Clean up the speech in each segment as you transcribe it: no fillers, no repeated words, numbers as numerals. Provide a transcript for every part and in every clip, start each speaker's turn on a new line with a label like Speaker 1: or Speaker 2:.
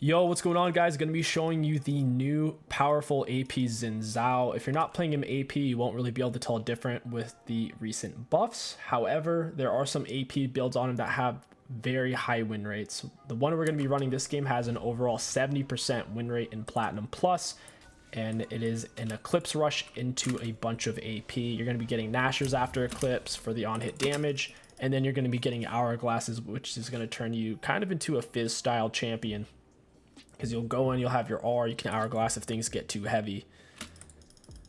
Speaker 1: Yo, what's going on, guys? Going to be showing you the new powerful AP Xin Zhao. If you're not playing him AP, you won't really be able to tell different with the recent buffs. However, there are some AP builds on him that have very high win rates. The one we're going to be running this game has an overall 70% win rate in Platinum Plus, and it is an Eclipse Rush into a bunch of AP. You're going to be getting Nashers after Eclipse for the on-hit damage, and then you're going to be getting Hourglasses, which is going to turn you kind of into a Fizz-style champion. Because you'll go in, you'll have your R, you can Hourglass if things get too heavy.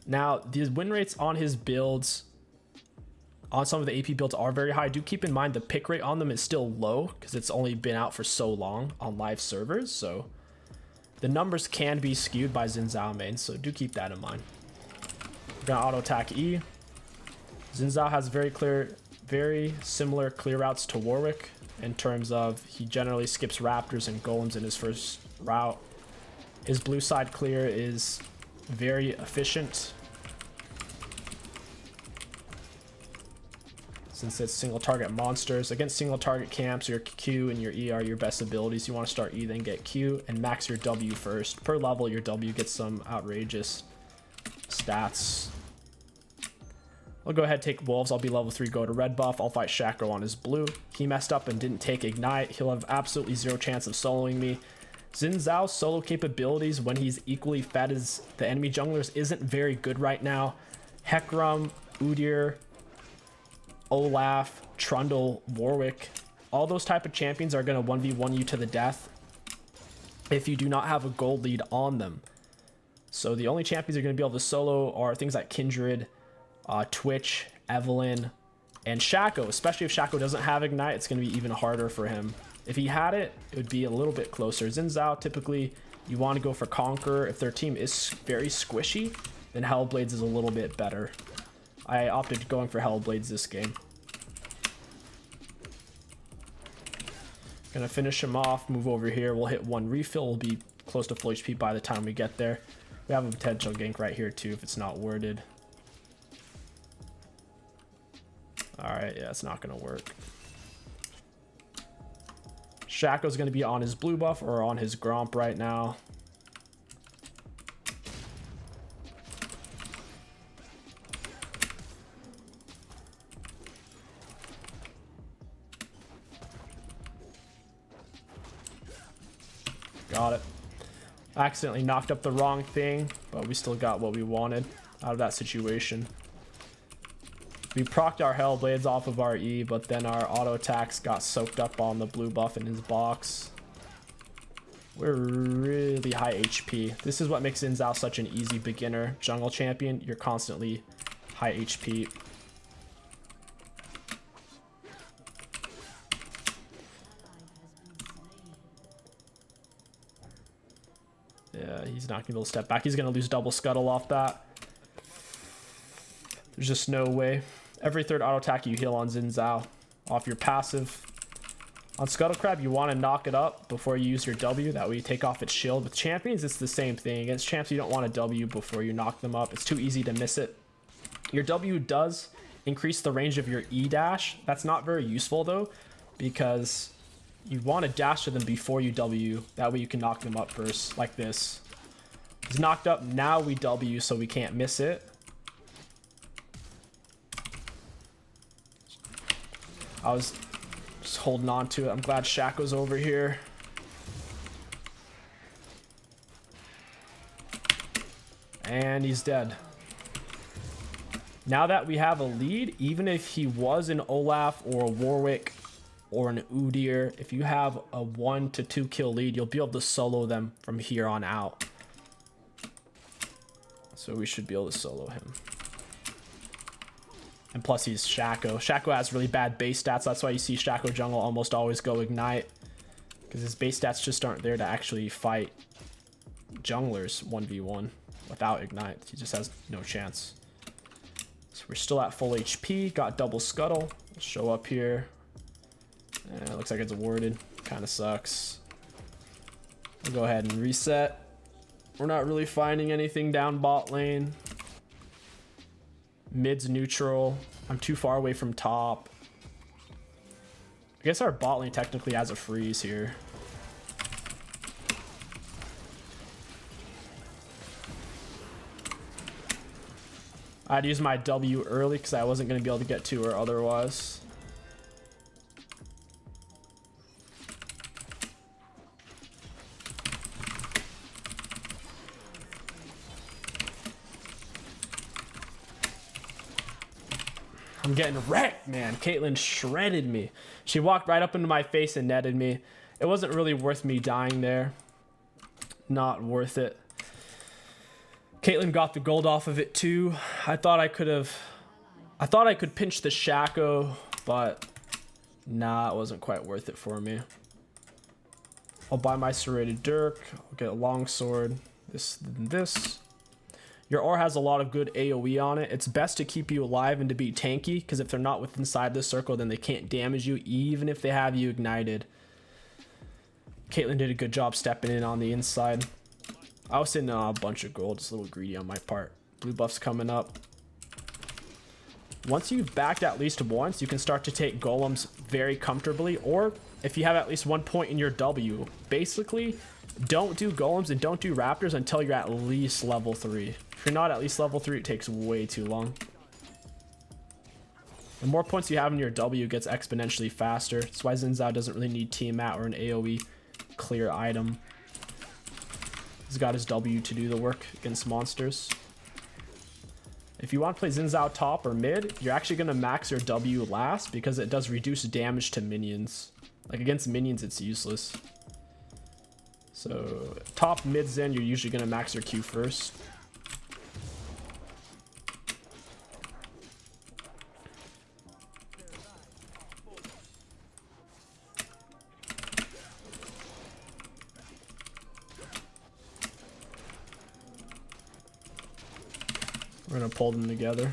Speaker 1: Now, the win rates on his builds, on some of the AP builds, are very high. Do keep in mind the pick rate on them is still low because it's only been out for so long on live servers. So the numbers can be skewed by Xin Zhao mains, so do keep that in mind. We're going to auto attack E. Xin Zhao has very similar clear routes to Warwick in terms of he generally skips Raptors and Golems in his first route. His blue side clear is very efficient since it's single target monsters. Against single target camps, your Q and your E are your best abilities. You want to start E, then get Q, and max your W first. Per level, your W gets some outrageous stats. I'll go ahead and take Wolves. I'll be level 3, go to red buff. I'll fight 𝐒𝐿𝐂𝐈𝐀𝐋𝐒 on his blue. He messed up and didn't take Ignite. He'll have absolutely zero chance of soloing me. Xin Zhao's solo capabilities when he's equally fed as the enemy junglers isn't very good right now. Hecarim, Udyr, Olaf, Trundle, Warwick, all those type of champions are going to 1v1 you to the death if you do not have a gold lead on them. So the only champions you're going to be able to solo are things like Kindred, Twitch, Evelynn, and 𝐒𝐿𝐂𝐈𝐀𝐋𝐒. Especially if 𝐒𝐿𝐂𝐂𝐈𝐿𝐃 doesn't have Ignite, it's going to be even harder for him. If he had it, it would be a little bit closer. Xin Zhao, typically you want to go for Conqueror. If their team is very squishy, then Hellblades is a little bit better. I opted going for Hellblades this game. Gonna finish him off, move over here. We'll hit one refill. We'll be close to full HP by the time we get there. We have a potential gank right here too if it's not worded. Alright, yeah, it's not gonna work. 𝐒𝐿𝐂𝐈𝐃𝐋𝐒 going to be on his blue buff or on his Gromp right now. Got it. Accidentally knocked up the wrong thing, but we still got what we wanted out of that situation. We procced our Hellblades off of our E, but then our auto attacks got soaked up on the blue buff in his box. We're really high HP. This is what makes Xin Zhao such an easy beginner jungle champion. You're constantly high HP. Yeah, he's not gonna be able to step back. He's gonna lose double scuttle off that. There's just no way. Every third auto attack you heal on Xin Zhao off your passive. On Scuttle Crab, you want to knock it up before you use your W. That way you take off its shield. With champions, it's the same thing. Against champs, you don't want a W before you knock them up. It's too easy to miss it. Your W does increase the range of your E dash. That's not very useful though, because you want to dash to them before you W. That way you can knock them up first, like this. He's knocked up, now we W so we can't miss it. I was just holding on to it. I'm glad 𝐒𝐿𝐂𝐈𝐃𝐋𝐒 over here. And he's dead. Now that we have a lead, even if he was an Olaf or a Warwick or an Udyr, if you have a 1 to 2 kill lead, you'll be able to solo them from here on out. So we should be able to solo him. And plus he's 𝐒𝐿𝐂𝐿𝐃𝐋𝐒. 𝐒𝐿𝐂𝐿𝐃 has really bad base stats. That's why you see 𝐒𝐿𝐂𝐿𝐃 jungle almost always go Ignite. Because his base stats just aren't there to actually fight junglers 1v1 without Ignite. He just has no chance. So we're still at full HP. Got double scuttle. We'll show up here. It looks like it's warded. Kind of sucks. We'll go ahead and reset. We're not really finding anything down bot lane. Mid's neutral. I'm too far away from top. I guess our bot lane technically has a freeze here. I'd use my W early because I wasn't going to be able to get to her otherwise. I'm getting wrecked, man. Caitlyn shredded me. She walked right up into my face and netted me. It wasn't really worth me dying there. Not worth it. Caitlyn got the gold off of it too. I thought I could pinch the 𝐒𝐿𝐂𝐂𝐈, but nah, it wasn't quite worth it for me. I'll buy my serrated dirk. I'll get a longsword. This. Your �R has a lot of good AoE on it. It's best to keep you alive and to be tanky, because if they're not within inside this circle, then they can't damage you, even if they have you ignited. Caitlyn did a good job stepping in on the inside. I was sitting on a bunch of gold. It's a little greedy on my part. Blue buff's coming up. Once you've backed at least once, you can start to take golems very comfortably, or if you have at least 1 point in your W. Basically, don't do golems and don't do raptors until you're at least level 3. If you're not at least level 3, it takes way too long. The more points you have in your W gets exponentially faster. That's why Xin Zhao doesn't really need team mat or an AoE clear item. He's got his W to do the work against monsters. If you want to play Xin Zhao top or mid, you're actually going to max your W last because it does reduce damage to minions. Like against minions, it's useless. So top, mid, Xin, you're usually going to max your Q first. We're going to pull them together.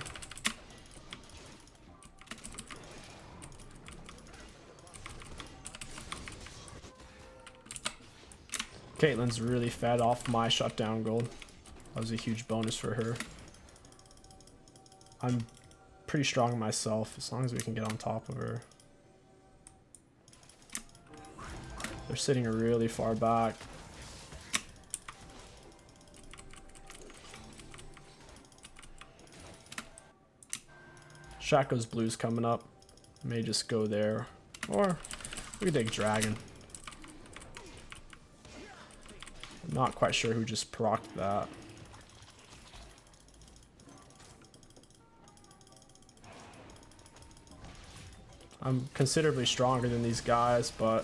Speaker 1: Caitlyn's really fed off my shutdown gold. That was a huge bonus for her. I'm pretty strong myself as long as we can get on top of her. They're sitting really far back. 𝐒𝐿𝐂𝐈𝐀𝐋𝐒's blue's coming up. May just go there. Or we could take dragon. I'm not quite sure who just procced that. I'm considerably stronger than these guys, but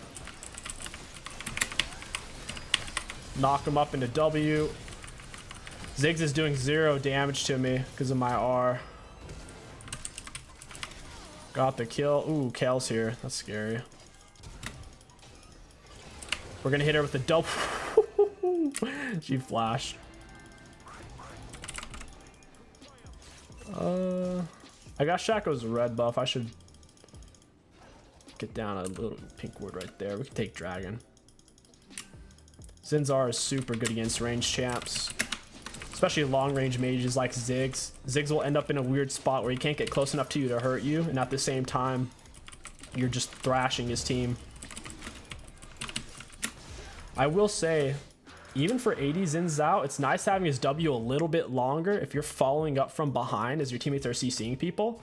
Speaker 1: knock them up into W. Ziggs is doing 0 damage to me because of my R. Got the kill. Ooh, 𝐒𝐿𝐂's here. That's scary. We're gonna hit her with a double. She flashed. I got 𝐒𝐿𝐂𝐈𝐾𝐋𝐒's red buff. I should get down a little pink ward right there. We can take dragon. Xin Zhao is super good against range champs, especially long range mages like Ziggs. Ziggs will end up in a weird spot where he can't get close enough to you to hurt you, and at the same time you're just thrashing his team. I will say, even for 80 Xin Zhao, it's nice having his W a little bit longer. If you're following up from behind as your teammates are CCing people,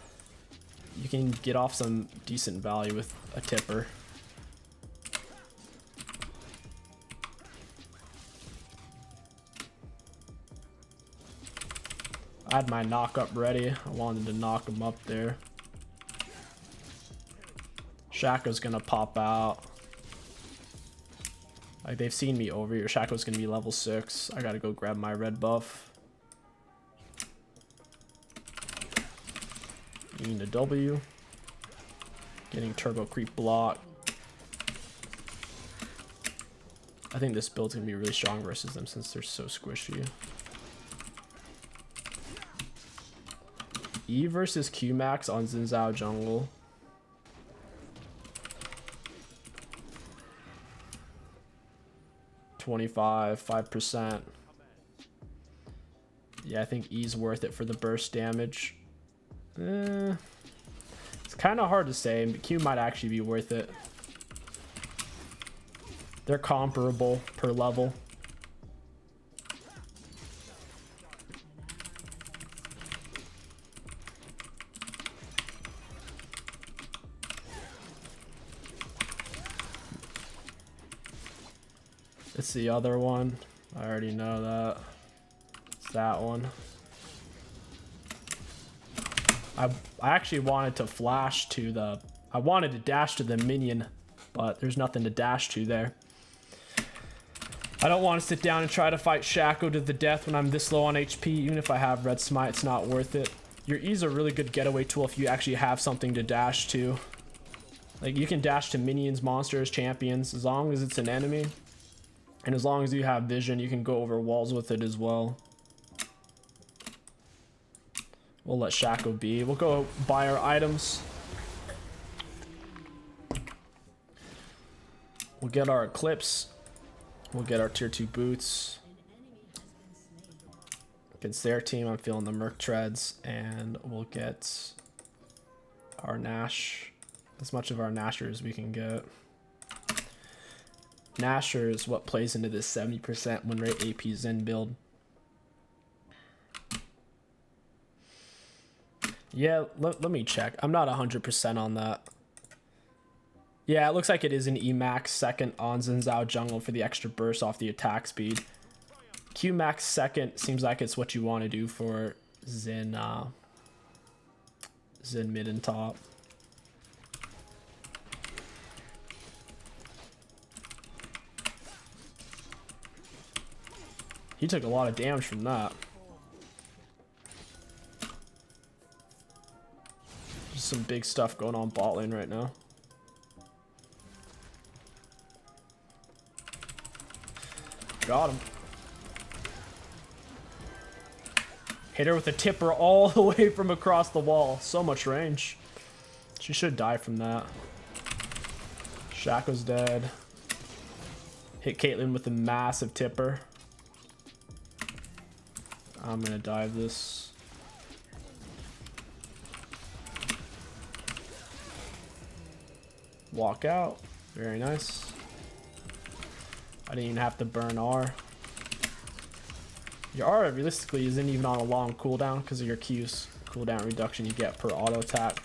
Speaker 1: you can get off some decent value with a tipper. I had my knock up ready. I wanted to knock him up there. 𝐒𝐿𝐂𝐈𝐾𝐋𝐒's gonna pop out. Like, they've seen me over here. 𝐒𝐿𝐂𝐈𝐾𝐋𝐒's gonna be level 6. I gotta go grab my red buff. Using the W. Getting turbo creep block. I think this build's gonna be really strong versus them since they're so squishy. E versus Q max on Xin Zhao jungle. $25.5%. Yeah, I think E's worth it for the burst damage. It's kind of hard to say, but Q might actually be worth it. They're comparable per level. It's the other one. I already know that. It's that one. I actually wanted to flash to the... I wanted to dash to the minion, but there's nothing to dash to there. I don't want to sit down and try to fight 𝐒𝐿𝐂𝐂 to the death when I'm this low on HP. Even if I have red smite, it's not worth it. Your E's a really good getaway tool if you actually have something to dash to. Like, you can dash to minions, monsters, champions, as long as it's an enemy. And as long as you have vision, you can go over walls with it as well. We'll let 𝐒𝐿𝐂𝐂 be. We'll go buy our items. We'll get our Eclipse. We'll get our tier 2 boots. Against their team, I'm feeling the Merc Treads. And we'll get our Nash. As much of our Nasher as we can get. Nasher is what plays into this 70% win rate AP Xin build. Yeah, let me check. I'm not 100% on that. Yeah, it looks like it is an Emax second on Xin Zhao jungle for the extra burst off the attack speed. Qmax second seems like it's what you want to do for Xin, Xin mid and top. He took a lot of damage from that. Just some big stuff going on bot lane right now. Got him. Hit her with a tipper all the way from across the wall. So much range. She should die from that. 𝐒𝐿𝐂𝐂's dead. Hit Caitlyn with a massive tipper. I'm gonna dive this. Walk out. Very nice. I didn't even have to burn R. Your R realistically isn't even on a long cooldown because of your Q's cooldown reduction you get per auto attack.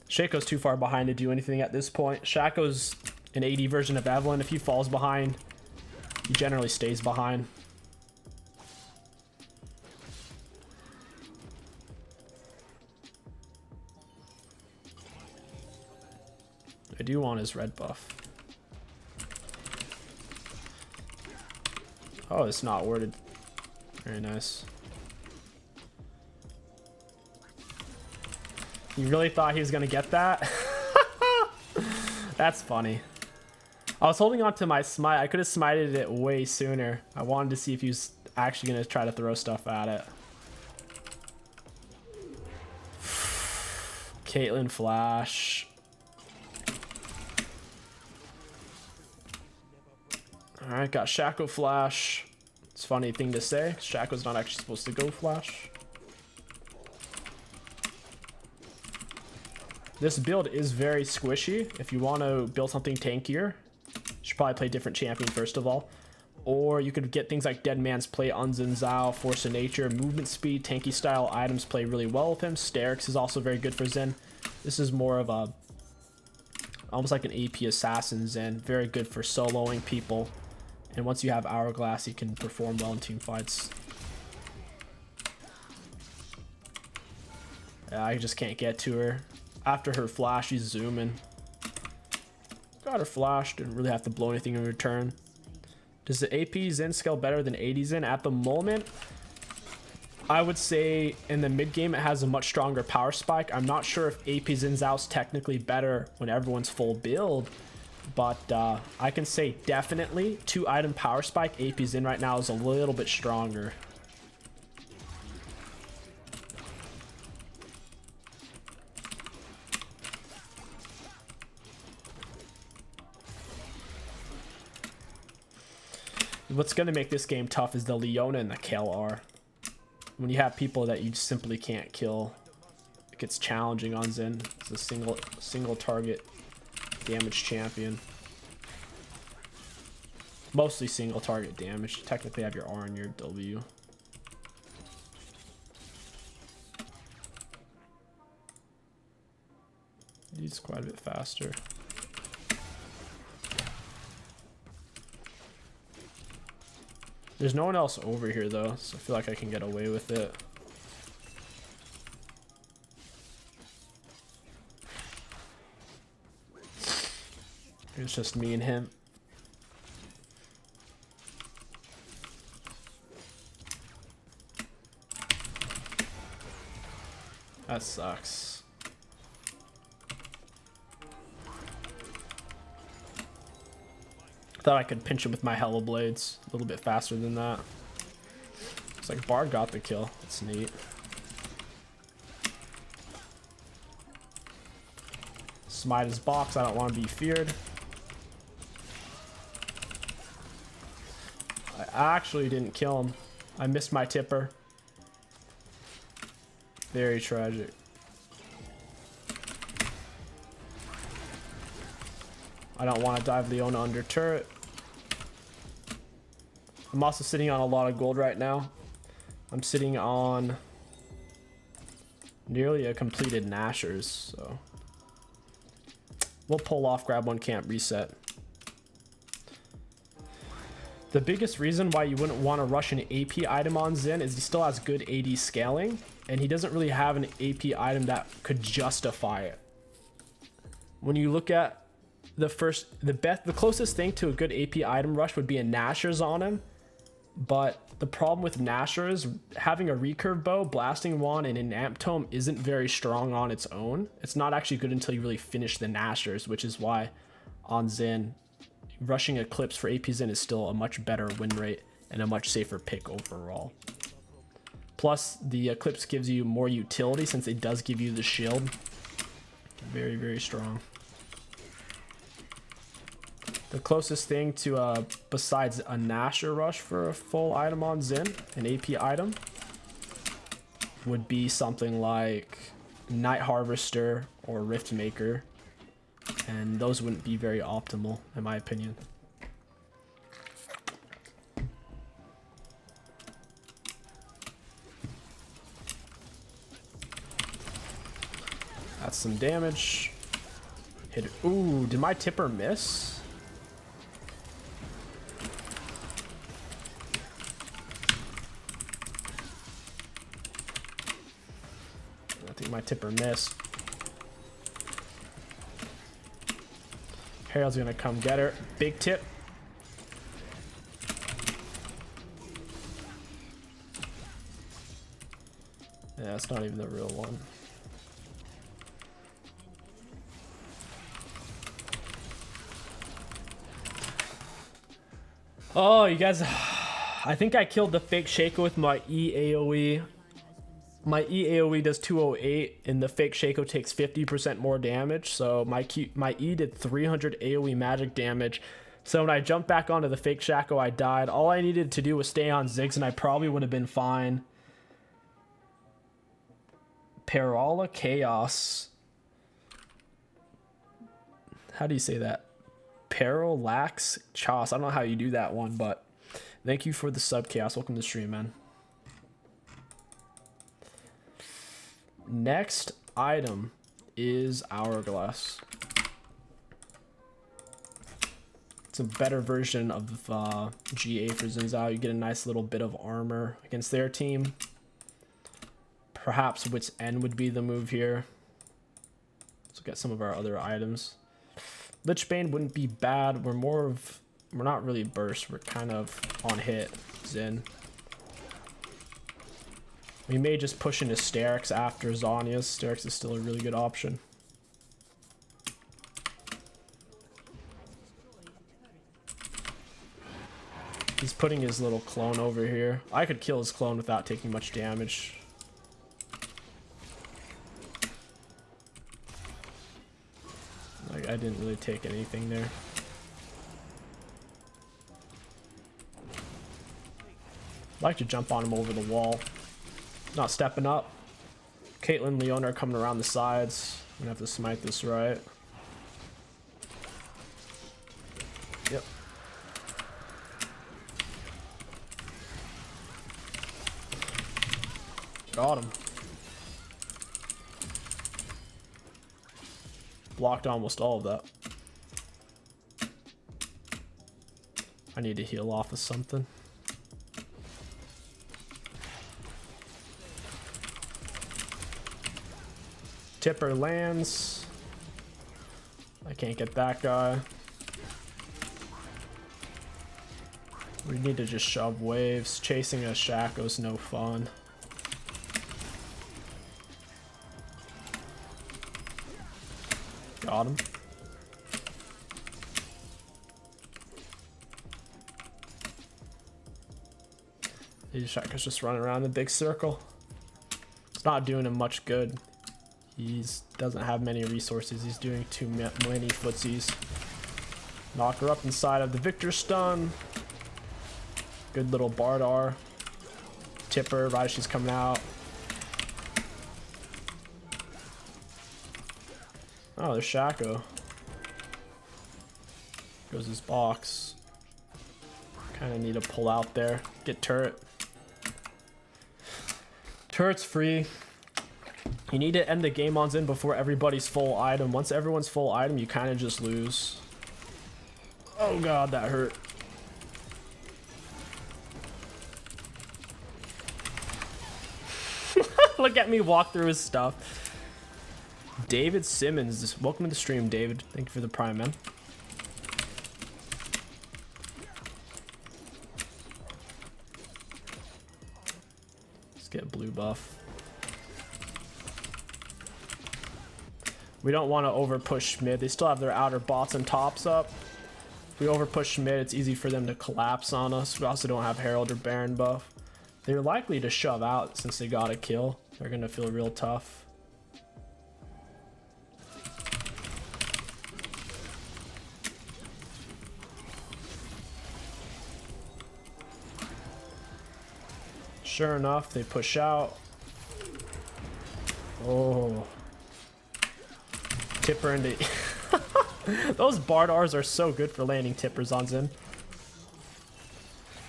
Speaker 1: 𝐒𝐿𝐂𝐂's too far behind to do anything at this point. 𝐒𝐿𝐂𝐂's an AD version of Evelynn. If he falls behind, he generally stays behind. I do want his red buff. Oh, it's not worded. Very nice. You really thought he was gonna get that? That's funny. I was holding on to my smite. I could have smited it way sooner. I wanted to see if he was actually gonna try to throw stuff at it. Caitlyn flash. Alright, got 𝐒𝐿𝐂𝐂 flash. It's a funny thing to say. 𝐒𝐿𝐂𝐂's not actually supposed to go flash. This build is very squishy. If you want to build something tankier, you should probably play different champion first of all. Or you could get things like Dead Man's Play on Xin Zhao, Force of Nature, movement speed, tanky style items play really well with him. Sterix is also very good for Xin. This is more of a, almost like an AP assassin Xin. Very good for soloing people. And once you have Hourglass, you can perform well in team fights. Yeah, I just can't get to her. After her flash, she's zooming. Got her flash, didn't really have to blow anything in return. Does the AP Xin scale better than AD Xin? At the moment, I would say in the mid game it has a much stronger power spike. I'm not sure if AP Xin Zhao's technically better when everyone's full build. But I can say definitely 2 item power spike AP Xin right now is a little bit stronger. What's going to make this game tough is the Leona and the 𝐒𝐿 are. When you have people that you simply can't kill, it gets challenging on Xin. It's a single target damage champion. Mostly single target damage. You technically have your R and your W. He's quite a bit faster. There's no one else over here though, so I feel like I can get away with it. It's just me and him. That sucks. Thought I could pinch him with my Hella Blades a little bit faster than that. It's like Bard got the kill. That's neat. Smite his box. I don't want to be feared. I actually didn't kill him. I missed my tipper. Very tragic. I don't want to dive Leona under turret. I'm also sitting on a lot of gold right now. I'm sitting on nearly a completed Nashers, so we'll pull off, grab one camp, reset. The biggest reason why you wouldn't want to rush an AP item on Xin is he still has good AD scaling, and he doesn't really have an AP item that could justify it. When you look at the closest thing to a good AP item rush would be a Nashers on him, but the problem with Nashers, having a recurve bow, blasting wand, and an amp tome isn't very strong on its own. It's not actually good until you really finish the Nashers, which is why on Xin, rushing Eclipse for AP Xin is still a much better win rate and a much safer pick overall. Plus, the Eclipse gives you more utility since it does give you the shield. Very, very strong. The closest thing to, besides a Nasher rush for a full item on Xin, an AP item, would be something like Night Harvester or Rift Maker. And those wouldn't be very optimal, in my opinion. That's some damage. Hit it. Ooh, did my tipper miss? I think my tipper missed. Harold's gonna come get her. Big tip. Yeah, it's not even the real one. Oh, you guys, I think I killed the fake Shaco with my 𝐒𝐿. My 𝐒𝐿 does 208 and the fake Shaco takes 50% more damage. So my E did 300 AoE magic damage. So when I jumped back onto the fake Shaco, I died. All I needed to do was stay on Ziggs and I probably would have been fine. 𝐒𝐿𝐾𝐋𝐒. How do you say that? 𝐒𝐿𝐾𝐋𝐒. I don't know how you do that one, but thank you for the sub, Chaos. Welcome to the stream, man. Next item is Hourglass. It's a better version of GA for Xin Zhao. You get a nice little bit of armor against their team. Perhaps Wit's End would be the move here. Let's look at some of our other items. Lichbane wouldn't be bad. We're not really burst. We're kind of on hit, Xin. We may just push into Sterix after Zhonya's. Sterix is still a really good option. He's putting his little clone over here. I could kill his clone without taking much damage. Like, I didn't really take anything there. I'd like to jump on him over the wall. Not stepping up. Caitlyn, Leona are coming around the sides. I'm gonna have to smite this right. Yep. Got him. Blocked almost all of that. I need to heal off of something. Tipper lands. I can't get that guy. We need to just shove waves. Chasing a Shaco's no fun. Got him. Shaco's just running around the big circle. It's not doing him much good. He doesn't have many resources. He's doing too many footsies. Knock her up inside of the Victor stun. Good little Bardar. Tipper right as she's coming out. Oh, there's Shaco. Goes his box. Kind of need to pull out there. Get turret. Turret's free. You need to end the game on Xin before everybody's full item. Once everyone's full item, you kind of just lose. Oh god, that hurt. Look at me walk through his stuff. David Simmons, welcome to the stream, David. Thank you for the prime, man. Let's get blue buff. We don't want to over push mid. They still have their outer bots and tops up. If we over push mid, it's easy for them to collapse on us. We also don't have Herald or Baron buff. They're likely to shove out since they got a kill. They're gonna feel real tough. Sure enough, they push out. Oh. Tipper into... Those Bardars are so good for landing tippers on Xin.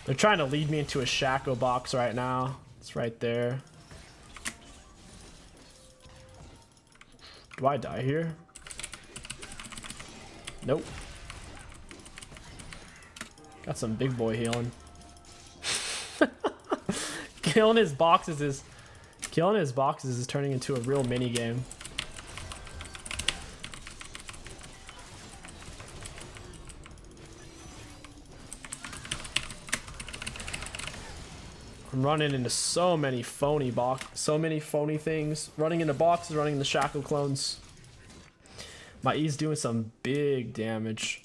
Speaker 1: They're trying to lead me into a Shaco box right now. It's right there. Do I die here? Nope. Got some big boy healing. Killing his boxes is turning into a real mini game. I'm running into so many phony things. Running into boxes, running into Shaco clones. My E's doing some big damage.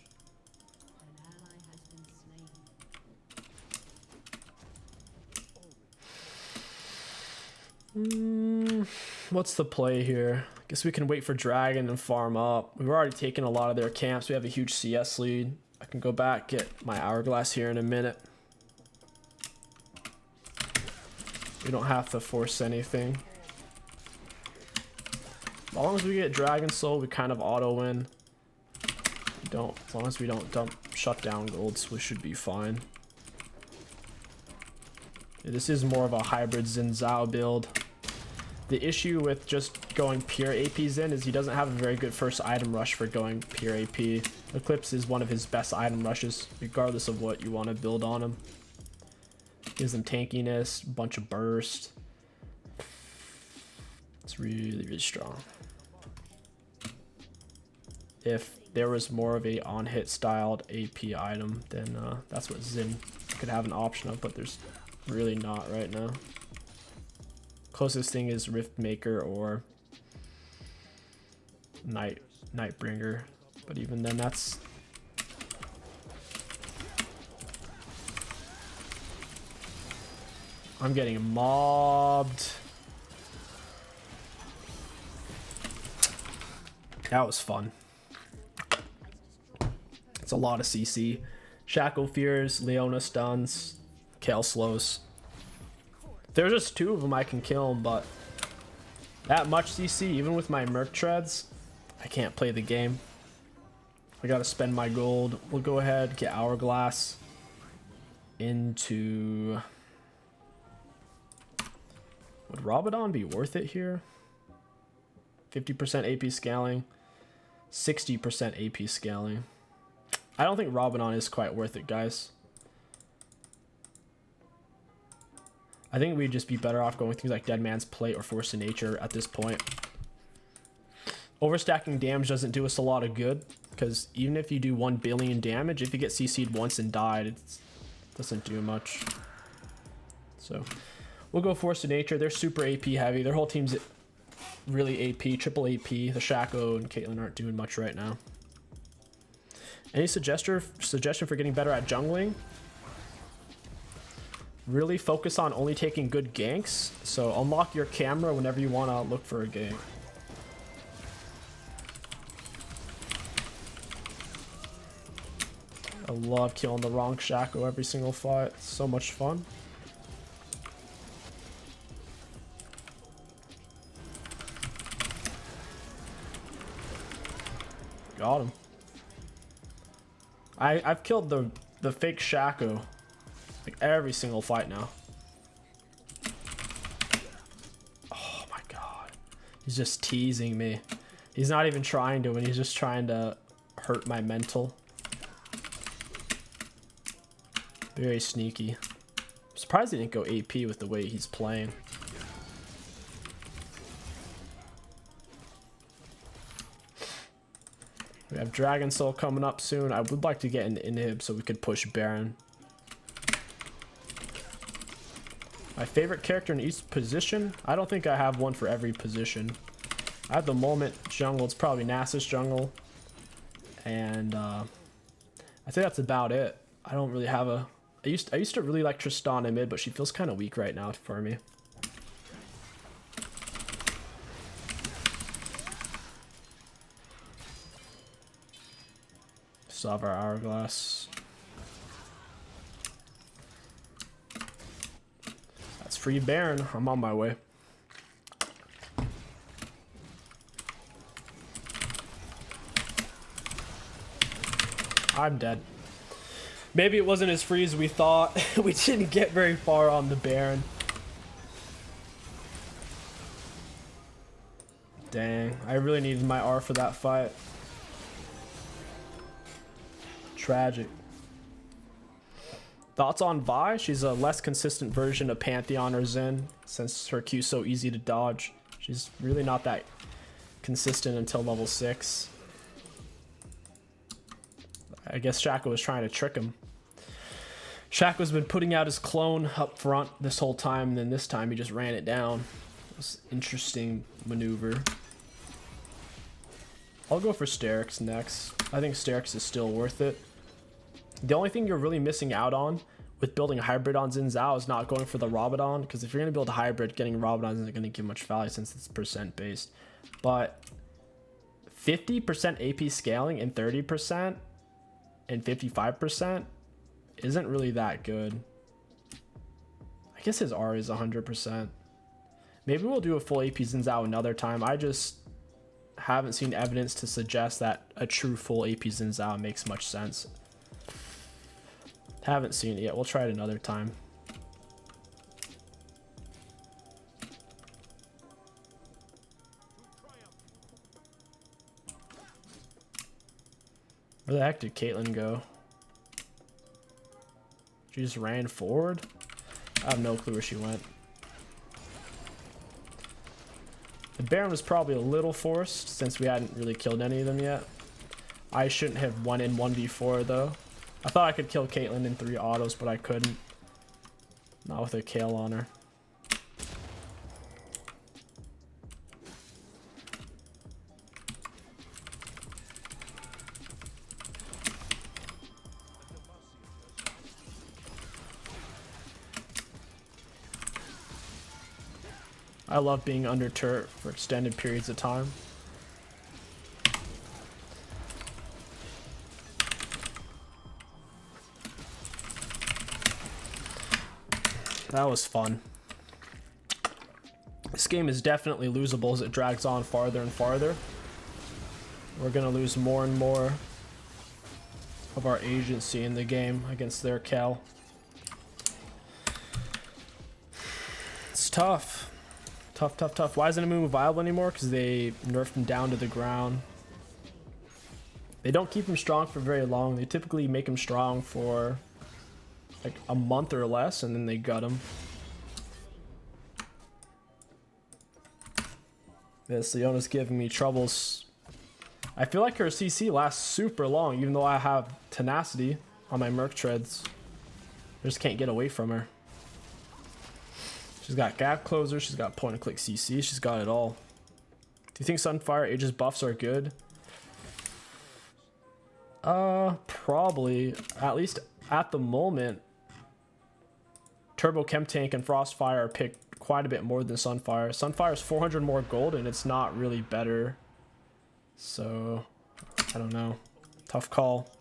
Speaker 1: What's the play here? I guess we can wait for Dragon and farm up. We've already taken a lot of their camps. We have a huge CS lead. I can go back, get my hourglass here in a minute. We don't have to force anything. As long as we get Dragon Soul, we kind of auto win. As long as we don't dump shut down golds, we should be fine. Yeah, this is more of a hybrid Xin Zhao build. The issue with just going pure AP Xin is he doesn't have a very good first item rush for going pure AP. Eclipse is one of his best item rushes, regardless of what you want to build on him. Gives them tankiness, bunch of burst. It's really, really strong. If there was more of a on-hit styled AP item, then that's what Xin could have an option of, but there's really not right now. Closest thing is Riftmaker or Nightbringer, but even then that's... I'm getting mobbed. That was fun. It's a lot of CC. Shaco fears, Leona stuns, Kale slows. If there's just two of them, I can kill them, but that much CC, even with my Merc treads, I can't play the game. I gotta spend my gold. We'll go ahead, get Hourglass into... Would Rabadon be worth it here? 50% AP scaling, 60% AP scaling. I don't think Rabadon is quite worth it, guys. I think we'd just be better off going with things like Dead Man's Plate or Force of Nature at this point. Overstacking damage doesn't do us a lot of good, because even if you do 1 billion damage, if you get CC'd once and died, it doesn't do much. So we'll go Force of Nature. They're super AP heavy. Their whole team's really AP, triple AP. The 𝐒𝐿 and 𝐒𝐿 aren't doing much right now. Any suggestion for getting better at jungling? Really focus on only taking good ganks. So unlock your camera whenever you want to look for a gank. I love killing the wrong 𝐒𝐿 every single fight. It's so much fun. Got him. I've killed the fake 𝐒𝐿 like every single fight now. Oh my god. He's just teasing me. He's not even trying to, and he's just trying to hurt my mental. Very sneaky. I'm surprised he didn't go AP with the way he's playing. We have Dragon Soul coming up soon. I would like to get an inhib so we could push Baron. My favorite character in each position? I don't think I have one for every position. At the moment, jungle, it's probably Nasus jungle. And I think that's about it. I don't really have a... I used to really like Tristana mid, but she feels kind of weak right now for me. Still have our hourglass. That's free Baron. I'm on my way. I'm dead. Maybe it wasn't as free as we thought. We didn't get very far on the Baron. Dang, I really needed my R for that fight. Tragic. Thoughts on Vi? She's a less consistent version of Pantheon or Zen, since her Q's so easy to dodge. She's really not that consistent until level 6. I guess 𝐒𝐿 was trying to trick him. 𝐒𝐿's been putting out his clone up front this whole time, and then this time he just ran it down. It was an interesting maneuver. I'll go for Sterix next. I think Sterix is still worth it. The only thing you're really missing out on with building a hybrid on Xin Zhao is not going for the Rabadon, because if you're going to build a hybrid, getting Rabadon isn't going to give much value since it's percent based. But 50% AP scaling and 30% and 55% isn't really that good. I guess his R is 100%. Maybe we'll do a full AP Xin Zhao another time. I just haven't seen evidence to suggest that a true full AP Xin Zhao makes much sense. Haven't seen it yet. We'll try it another time. Where the heck did Caitlyn go? She just ran forward? I have no clue where she went. The Baron was probably a little forced since we hadn't really killed any of them yet. I shouldn't have won in 1v4 though. I thought I could kill Caitlyn in 3 autos, but I couldn't. Not with a 𝐒𝐿 on her. I love being under turret for extended periods of time. That was fun. This game is definitely losable as it drags on farther and farther. We're gonna lose more and more of our agency in the game against their 𝐒𝐿. It's tough. Tough. Why isn't Amumu viable anymore? Because they nerfed him down to the ground. They don't keep him strong for very long. They typically make him strong for like a month or less, and then they gut him. This Leona's giving me troubles I feel like her CC lasts super long, even though I have tenacity on my Merc treads. I just can't get away from her. She's got gap closer, she's got point and click CC, she's got it all. Do you think Sunfire Aegis buffs are good? Probably. At least at the moment, Turbo 𝐒𝐿𝐾𝐋 and Frostfire are picked quite a bit more than Sunfire. Sunfire is 400 more gold and it's not really better. So, I don't know. Tough call.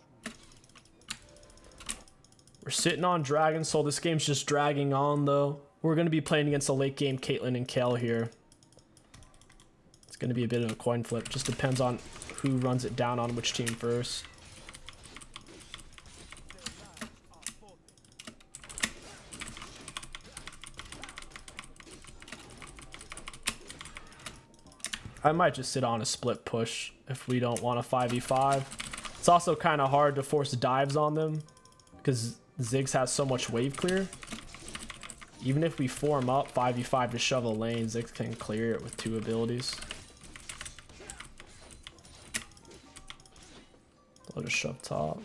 Speaker 1: We're sitting on Dragon Soul. This game's just dragging on though. We're going to be playing against a late game Caitlyn and 𝐒𝐿 here. It's going to be a bit of a coin flip. Just depends on who runs it down on which team first. I might just sit on a split push if we don't want a 5v5. It's also kind of hard to force dives on them because Ziggs has so much wave clear. Even if we form up 5v5 to shovel lane, Ziggs can clear it with 2 abilities. I'll just shove top.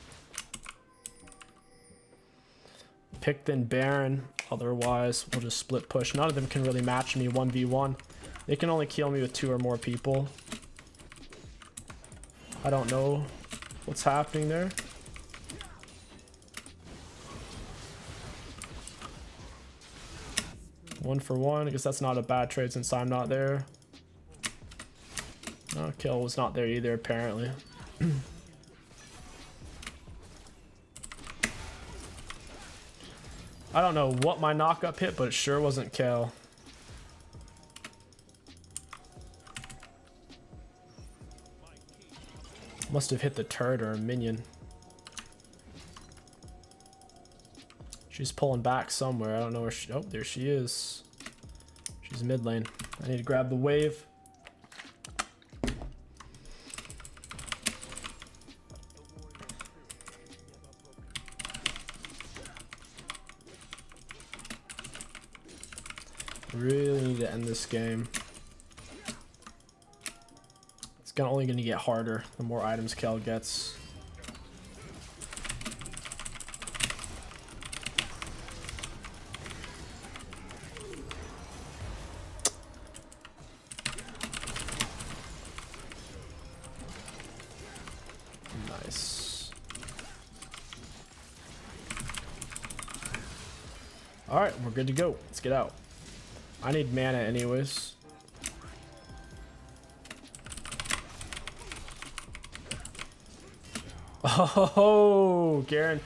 Speaker 1: Pick then Baron. Otherwise, we'll just split push. None of them can really match me 1v1. They can only kill me with 2 or more people. I don't know what's happening there. One for one. I guess that's not a bad trade since I'm not there. No, 𝐒𝐿 was not there either, apparently. I don't know what my knockup hit, but it sure wasn't 𝐒𝐿. Must have hit the turret or a minion. She's pulling back somewhere. I don't know where she... Oh, there she is. She's mid lane. I need to grab the wave. Really need to end this game. It's only going to get harder the more items 𝐒𝐿 gets. Nice. Alright, we're good to go. Let's get out. I need mana anyways. Oh, Garen.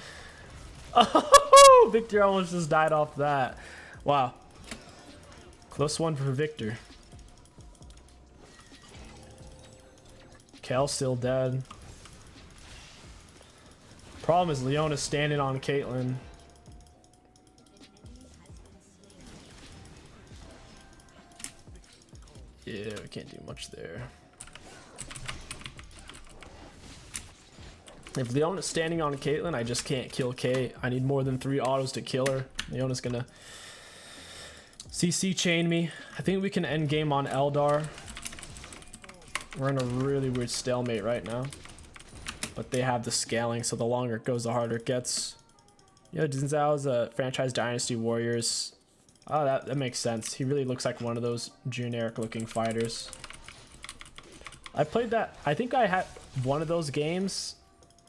Speaker 1: Oh, Victor almost just died off that. Wow. Close one for Victor. 𝐒𝐿 still dead. Problem is Leona's standing on Caitlyn. Yeah, we can't do much there. If Leona's standing on Caitlyn, I just can't kill 𝐒𝐿. I need more than 3 autos to kill her. Leona's gonna CC chain me. I think we can end game on Eldar. We're in a really weird stalemate right now. But they have the scaling, so the longer it goes, the harder it gets. You know, Xin Zhao is a franchise Dynasty Warriors. Oh, that makes sense. He really looks like one of those generic looking fighters. I played that. I think I had one of those games.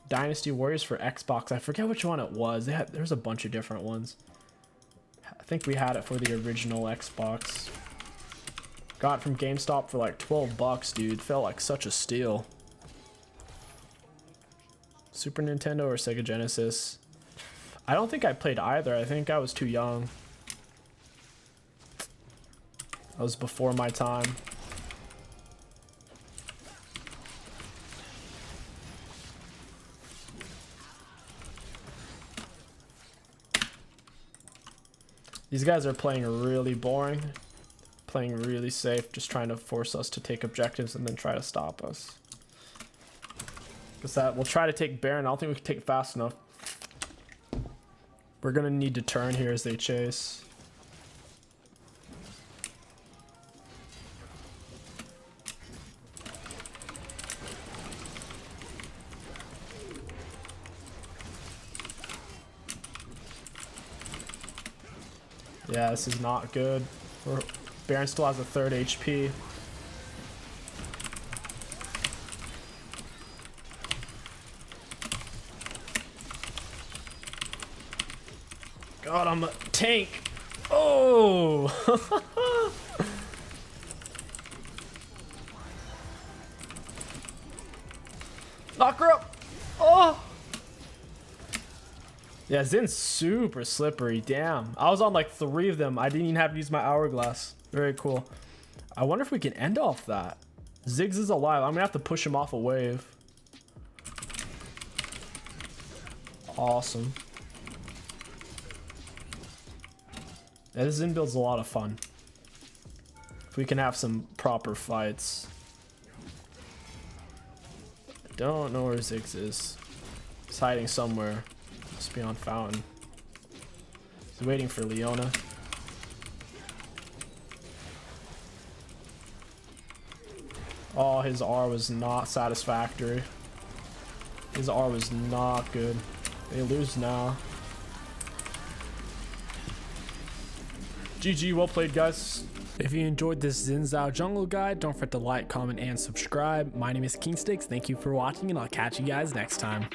Speaker 1: Dynasty Warriors for Xbox. I forget which one it was. There's a bunch of different ones. I think we had it for the original Xbox. Got it from GameStop for like 12 bucks, dude. Felt like such a steal. Super Nintendo or Sega Genesis? I don't think I played either. I think I was too young. That was before my time. These guys are playing really boring, playing really safe, just trying to force us to take objectives and then try to stop us. Because that we'll try to take Baron. I don't think we can take it fast enough. We're gonna need to turn here as they chase. Yeah, this is not good. Baron still has a 3rd HP. God, I'm a tank. Oh! Knock her up. Oh! Yeah, Zin's super slippery. Damn. I was on like 3 of them. I didn't even have to use my hourglass. Very cool. I wonder if we can end off that. Ziggs is alive. I'm gonna have to push him off a wave. Awesome. Yeah, this Xin build's a lot of fun. If we can have some proper fights. I don't know where Ziggs is. He's hiding somewhere. Must be on Fountain. He's waiting for Leona. Oh, his R was not satisfactory. His R was not good. They lose now. GG, well played, guys. If you enjoyed this Xin Zhao jungle guide, don't forget to like, comment, and subscribe. My name is 𝐒𝐿𝐂𝐋𝐒. Thank you for watching, and I'll catch you guys next time.